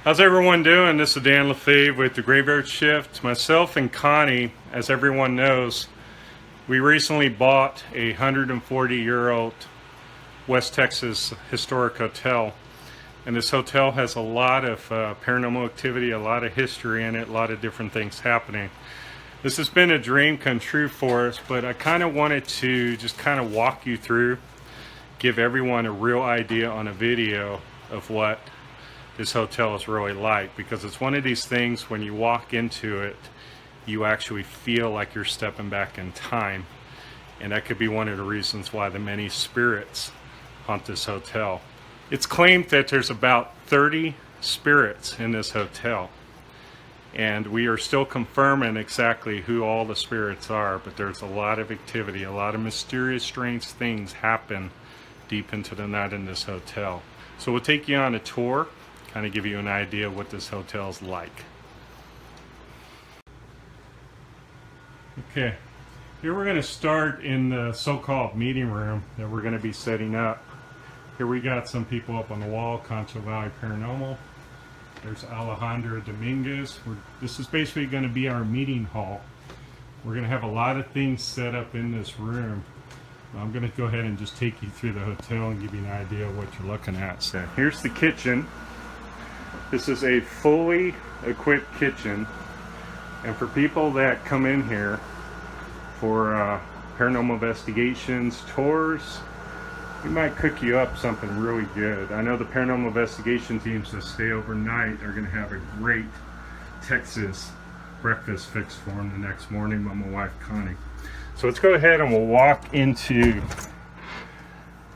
How's everyone doing? This is Dan Lefebvre with the Graveyard Shift. Myself and Connie, as everyone knows, we recently bought a 140-year-old West Texas historic hotel. And this hotel has a lot of paranormal activity, a lot of history in it, a lot of different things happening. This has been a dream come true for us, but I kind of wanted to just kind of walk you through, give everyone a real idea on a video of what this hotel is really like, because it's one of these things when you walk into it, you actually feel like you're stepping back in time. And that could be one of the reasons why the many spirits haunt this hotel. It's claimed that there's about 30 spirits in this hotel. And we are still confirming exactly who all the spirits are, but there's a lot of activity, a lot of mysterious, strange things happen deep into the night in this hotel. So we'll take you on a tour, kind of give you an idea of what this hotel is like. Okay, here we're going to start in the so-called meeting room that we're going to be setting up. Here we got some people up on the wall, Concho Valley Paranormal. There's Alejandro Dominguez. This is basically going to be our meeting hall. We're going to have a lot of things set up in this room. I'm going to go ahead and just take you through the hotel and give you an idea of what you're looking at. So here's the kitchen. This is a fully equipped kitchen, and for people that come in here for paranormal investigations, tours, we might cook you up something really good. I know the paranormal investigation teams that stay overnight are going to have a great Texas breakfast fixed for them the next morning by my wife Connie. So let's go ahead and we'll walk into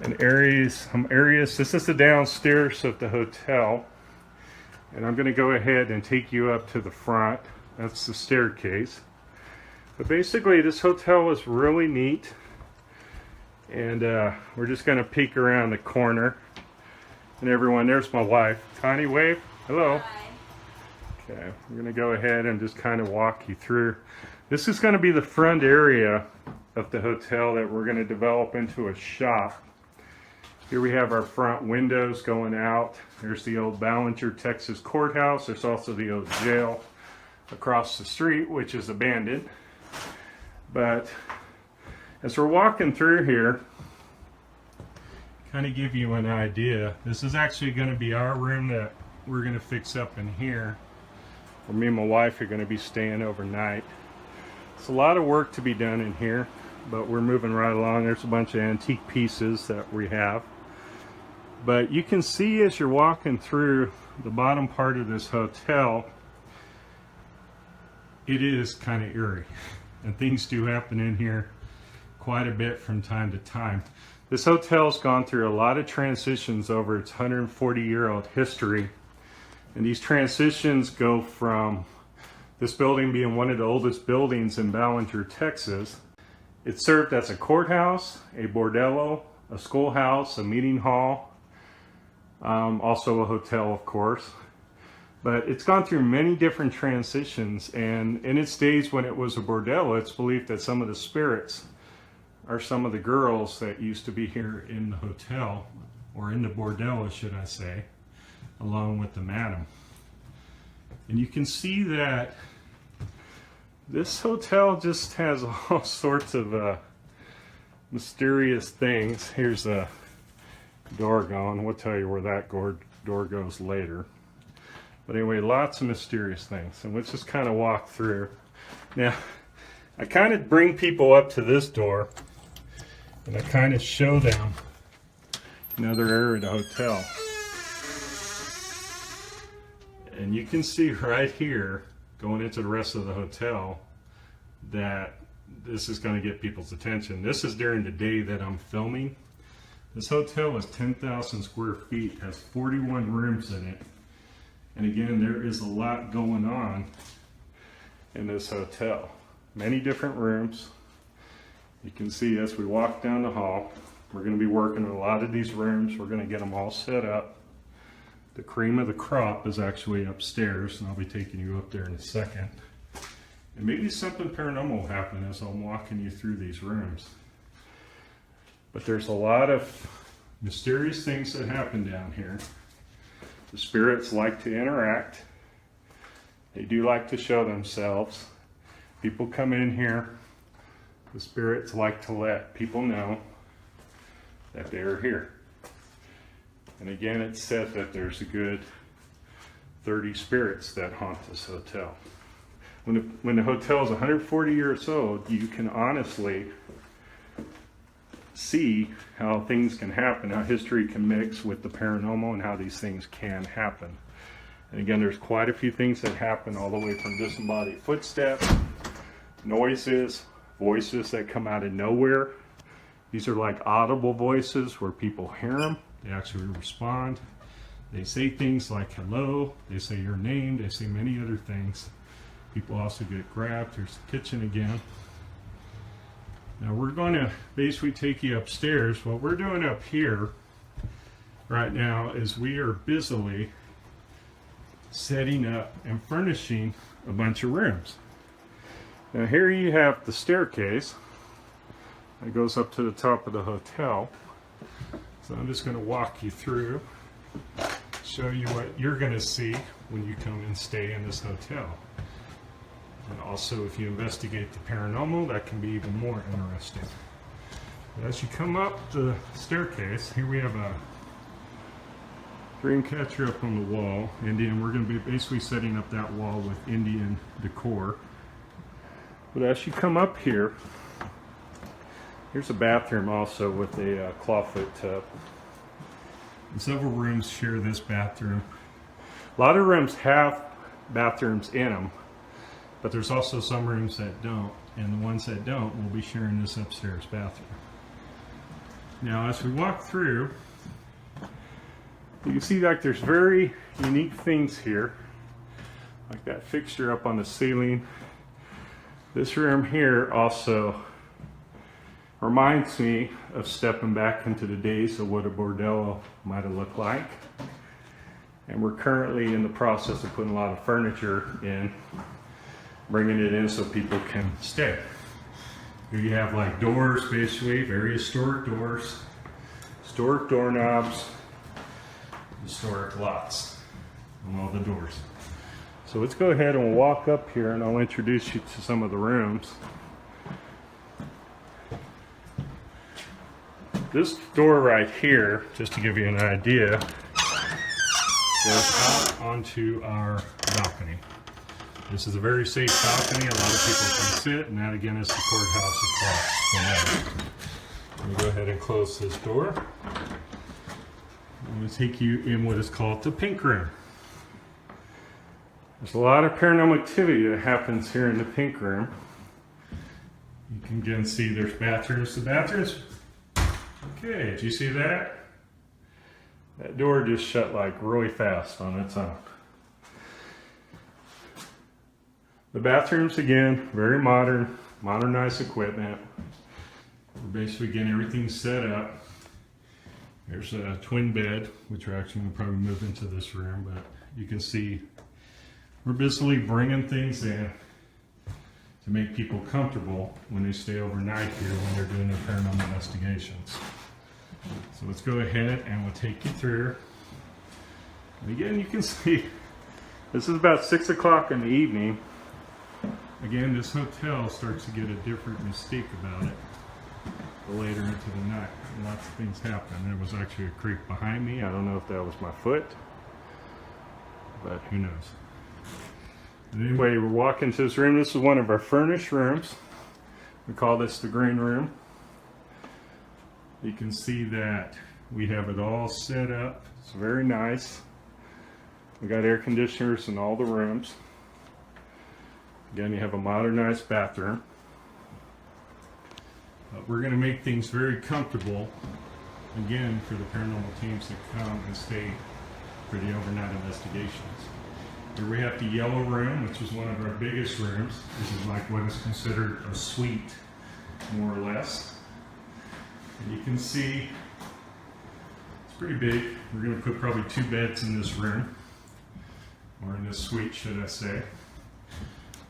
some areas. This is the downstairs of the hotel. And I'm going to go ahead and take you up to the front. That's the staircase. But basically, this hotel is really neat. And we're just going to peek around the corner. And everyone, there's my wife. Connie, wave. Hello. Hi. Okay, we're going to go ahead and just kind of walk you through. This is going to be the front area of the hotel that we're going to develop into a shop. Here we have our front windows going out. There's the old Ballinger, Texas courthouse. There's also the old jail across the street, which is abandoned. But as we're walking through here, kind of give you an idea. This is actually going to be our room that we're going to fix up in here, where me and my wife are going to be staying overnight. It's a lot of work to be done in here, but we're moving right along. There's a bunch of antique pieces that we have. But you can see as you're walking through the bottom part of this hotel, it is kind of eerie. And things do happen in here quite a bit from time to time. This hotel's gone through a lot of transitions over its 140-year-old history. And these transitions go from this building being one of the oldest buildings in Ballinger, Texas. It served as a courthouse, a bordello, a schoolhouse, a meeting hall, also a hotel, of course. But it's gone through many different transitions, and in its days when it was a bordello, it's believed that some of the spirits are some of the girls that used to be here in the hotel, or in the bordello, should I say, along with the madam. And you can see that this hotel just has all sorts of mysterious things. Here's a door going. We'll tell you where that door goes later. But anyway, lots of mysterious things. And let's just kind of walk through. Now, I kind of bring people up to this door, and I kind of show them another area of the hotel. And you can see right here, going into the rest of the hotel, that this is going to get people's attention. This is during the day that I'm filming. This hotel is 10,000 square feet, has 41 rooms in it. And again, there is a lot going on in this hotel. Many different rooms. You can see as we walk down the hall, we're going to be working in a lot of these rooms. We're going to get them all set up. The cream of the crop is actually upstairs, and I'll be taking you up there in a second. And maybe something paranormal will happen as I'm walking you through these rooms. But there's a lot of mysterious things that happen down here. The spirits like to interact. They do like to show themselves. People come in here. The spirits like to let people know that they are here. And again, it's said that there's a good 30 spirits that haunt this hotel. When the hotel is 140 years old, you can honestly see how things can happen, how history can mix with the paranormal, and how these things can happen. And again, there's quite a few things that happen, all the way from disembodied footsteps, noises, voices that come out of nowhere. These are like audible voices where people hear them, they actually respond. They say things like hello, they say your name, they say many other things. People also get grabbed. There's the kitchen again. Now we're going to basically take you upstairs. What we're doing up here right now is we are busily setting up and furnishing a bunch of rooms. Now here you have the staircase that goes up to the top of the hotel. So I'm just going to walk you through, show you what you're going to see when you come and stay in this hotel. And also, if you investigate the paranormal, that can be even more interesting. But as you come up the staircase, here we have a dream catcher up on the wall. Indian, we're going to be basically setting up that wall with Indian decor. But as you come up here, here's a bathroom also with a clawfoot tub. And several rooms share this bathroom. A lot of rooms have bathrooms in them, but there's also some rooms that don't, and the ones that don't will be sharing this upstairs bathroom. Now as we walk through, you can see like there's very unique things here, like that fixture up on the ceiling. This room here also reminds me of stepping back into the days of what a bordello might have looked like. And we're currently in the process of putting a lot of furniture in, bringing it in so people can stay. Here you have like doors, basically, very historic doors, historic doorknobs, historic locks on all the doors. So let's go ahead and we'll walk up here and I'll introduce you to some of the rooms. This door right here, just to give you an idea, goes out onto our balcony. This is a very safe balcony. A lot of people can sit, and that again is the courthouse across from there. Let me go ahead and close this door. I'm going to take you in what is called the pink room. There's a lot of paranormal activity that happens here in the pink room. You can again see there's bathrooms. The bathrooms, okay, did you see that? That door just shut like really fast on its own. The bathrooms, again, very modern, modernized equipment. We're basically getting everything set up. There's a twin bed, which we're actually going to probably move into this room, but you can see we're basically bringing things in to make people comfortable when they stay overnight here when they're doing their paranormal investigations. So let's go ahead and we'll take you through. And again, you can see this is about 6 o'clock in the evening. Again, this hotel starts to get a different mystique about it later into the night. Lots of things happen. There was actually a creak behind me. I don't know if that was my foot, but who knows. But anyway, we're walking to this room. This is one of our furnished rooms. We call this the green room. You can see that we have it all set up. It's very nice. We got air conditioners in all the rooms. Again, you have a modernized bathroom. But we're going to make things very comfortable, again, for the paranormal teams that come and stay for the overnight investigations. Here we have the yellow room, which is one of our biggest rooms. This is like what is considered a suite, more or less. And you can see it's pretty big. We're going to put probably 2 beds in this room, or in this suite, should I say.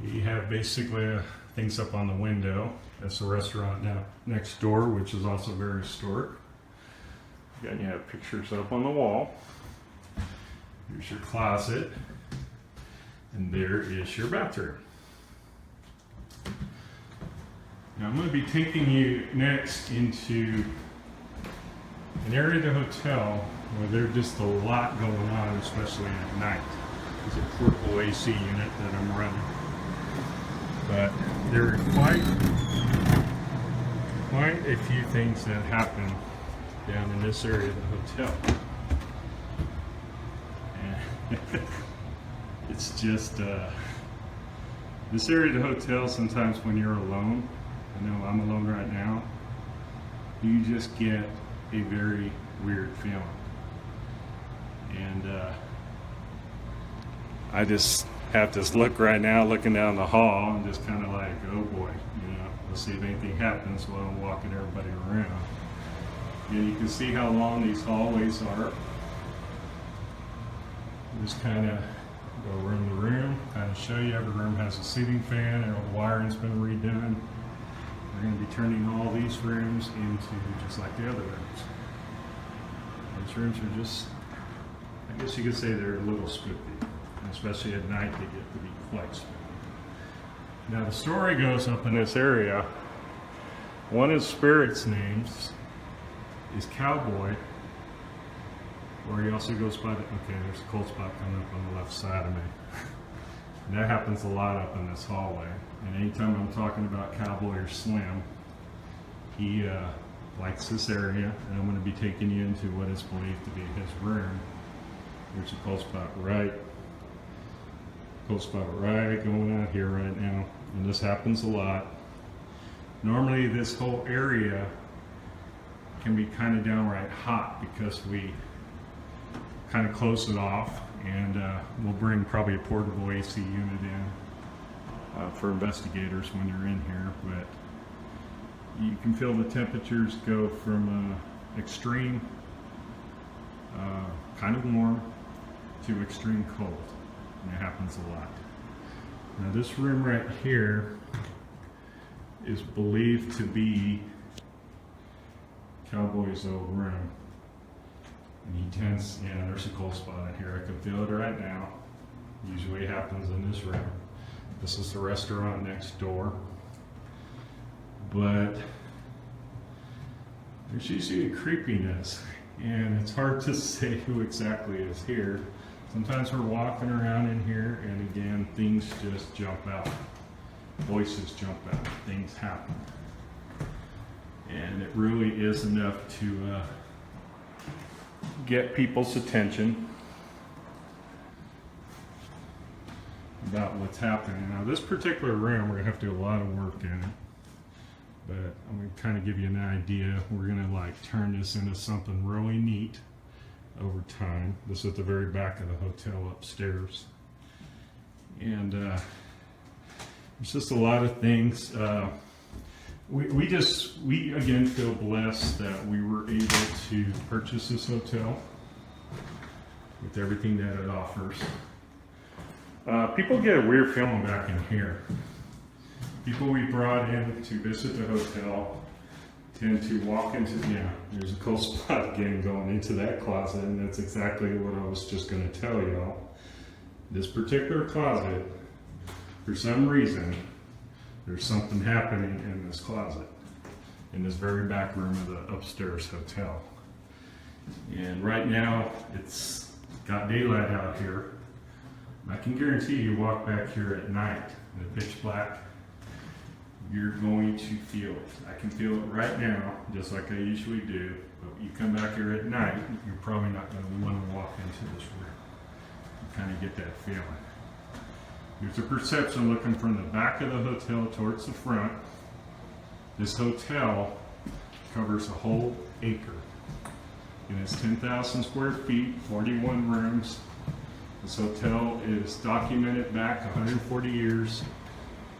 You have basically things up on the window. That's the restaurant now next door, which is also very historic. Again, you have pictures up on the wall. Here's your closet, and there is your bathroom. Now I'm going to be taking you next into an area of the hotel where there's just a lot going on, especially at night. It's a portable AC unit that I'm running. But there are quite a few things that happen down in this area of the hotel. And it's just, this area of the hotel, sometimes when you're alone, I know I'm alone right now, you just get a very weird feeling. And I just have this look right now, looking down the hall, and just kind of like, oh boy, let's see if anything happens while I'm walking everybody around. And you can see how long these hallways are. Just kind of go room to room, kind of show you every room has a ceiling fan, and the wiring's been redone. We're going to be turning all these rooms into just like the other rooms. These rooms are just, I guess you could say they're a little spooky, and especially at night they get to be quite spooky. Now the story goes up in this area, one of the spirits' names is Cowboy, or he also goes by the, okay, there's a cold spot coming up on the left side of me. And that happens a lot up in this hallway. And anytime I'm talking about Cowboy or Slim, he likes this area, and I'm going to be taking you into what is believed to be his room. There's a cold spot right going on here right now, and this happens a lot. Normally this whole area can be kind of downright hot because we kind of close it off, and we'll bring probably a portable AC unit in for investigators when you're in here, but you can feel the temperatures go from extreme kind of warm to extreme cold, and it happens a lot. Now this room right here is believed to be Cowboy's old room, and he tends, yeah, there's a cold spot in here, I can feel it right now. Usually happens in this room. This is the restaurant next door, but there's usually a creepiness, and it's hard to say who exactly is here. Sometimes we're walking around in here, and again, things just jump out. Voices jump out, things happen. And it really is enough to get people's attention about what's happening. Now this particular room, we're gonna have to do a lot of work in it, but I'm gonna kind of give you an idea. We're gonna like turn this into something really neat over time. This is at the very back of the hotel upstairs, and there's just a lot of things. We again feel blessed that we were able to purchase this hotel with everything that it offers. People get a weird feeling back in here. People we brought in to visit the hotel tend to walk into, yeah, there's a cold spot again going into that closet, and that's exactly what I was just going to tell y'all. This particular closet, for some reason, there's something happening in this closet, in this very back room of the upstairs hotel. And right now, it's got daylight out here. I can guarantee you walk back here at night in the pitch black, you're going to feel it. I can feel it right now, just like I usually do, but you come back here at night, you're probably not going to want to walk into this room. You kind of get that feeling. Here's a perception looking from the back of the hotel towards the front. This hotel covers a whole acre, and it's 10,000 square feet, 41 rooms. This hotel is documented back 140 years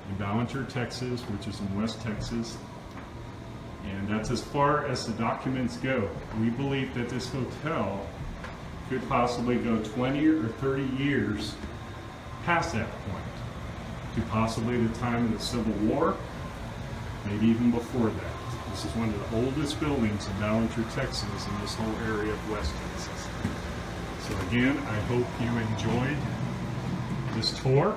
in Ballinger, Texas, which is in West Texas. And that's as far as the documents go. We believe that this hotel could possibly go 20 or 30 years past that point, to possibly the time of the Civil War, maybe even before that. This is one of the oldest buildings in Ballinger, Texas, in this whole area of West Texas. So again, I hope you enjoyed this tour.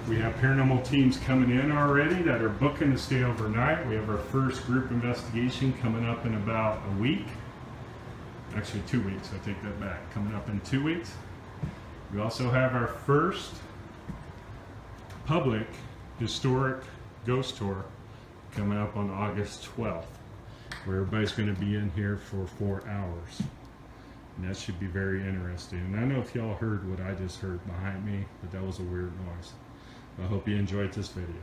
We have paranormal teams coming in already that are booking to stay overnight. We have our first group investigation coming up in about a week. Actually 2 weeks, I take that back. Coming up in 2 weeks. We also have our first public historic ghost tour coming up on August 12th, where everybody's going to be in here for 4 hours. And that should be very interesting. And I don't know if y'all heard what I just heard behind me, but that was a weird noise. I hope you enjoyed this video.